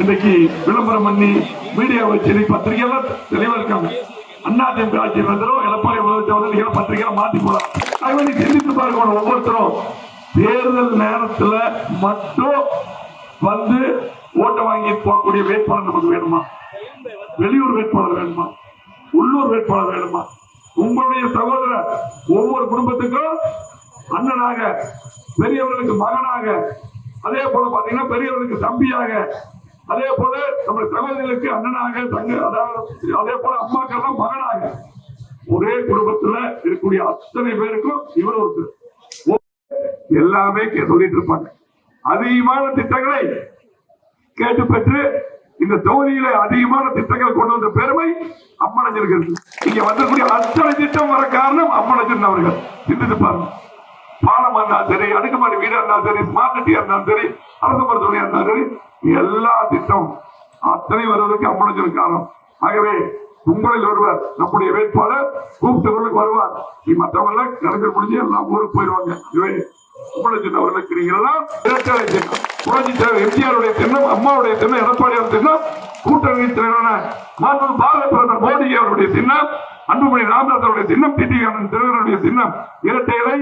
இன்னைக்கு விளம்பரம் பண்ணி மீடியா வச்சு பத்திரிகையெல்லாம் தெளிவா இருக்காங்க. அதிமுக ஆட்சியில் வந்துடும் எடப்பாடி முதலமைச்சர் பத்திரிகையில மாத்தி போலாம். அதை சிந்தித்து பார்க்கணும். ஒவ்வொருத்தரும் தேர்தல் நேரத்துல மட்டும் வந்து ஓட்ட வாங்கி போகக்கூடிய வேட்பாளர் நமக்கு வேணுமா? வெளியூர் வேட்பாளர் வேணுமா? உள்ளூர் வேட்பாளர் வேணுமா? உங்களுடைய சகோதரர் ஒவ்வொரு குடும்பத்துக்கும் அண்ணனாக, பெரியவர்களுக்கு மகனாக, அதே போல பாத்தீங்கன்னா பெரியவர்களுக்கு தம்பியாக, அதே போல நம்ம சகோதரர்களுக்கு அண்ணனாக, தங்க, அதாவது அதே போல அம்மாக்கெல்லாம் மகனாக, ஒரே குடும்பத்துல இருக்கக்கூடிய அத்தனை பேருக்கும் இவர் ஒருத்தர் எல்லாமே சொல்லிட்டு இருப்பாங்க. அதிகமான திட்டங்களை கேட்டு பெற்று இந்த தொகுதியில அதிகமான திட்டங்கள் கொண்டு வந்த பெருமை அம்மனஞ்சருக்கு. இங்க வந்தக்கூடிய அத்தனை திட்டம் வர காரணம் அம்மனஞ்சன் அவர்கள். சிந்தித்து பாருங்க. பாலம் இருந்தாலும் சரி, அடுக்குமாடி வீடா இருந்தாலும் சரி, ஸ்மார்ட் சிட்டியா இருந்தாலும் சரி, அரசு மருத்துவமனையா இருந்தாலும் சரி, எல்லா திட்டம் அத்தனை வருவதற்கு அம்மனஞ்சன் காரணம். ஆகவே உங்களில் ஒருவர் நம்முடைய வேட்பாளர் கூப்பிட்டு வருவார். மற்றவங்க எல்லாம் கலைஞர் முடிஞ்சு எல்லாம் ஊருக்கு போயிடுவாங்க. அவர்களுக்கு எம்ஜிஆருடைய திட்டம், அம்மாவுடைய திட்டம், எடப்பாடியார் திட்டம், கூட்டணி தலைவரான பாரத பிரதமர் மோடி அவருடைய திட்டம், அன்புமணி ராமதாஸ் அவருடைய திட்டம், டிடிவி தினகரனுடைய திட்டம் இரட்டை இலை.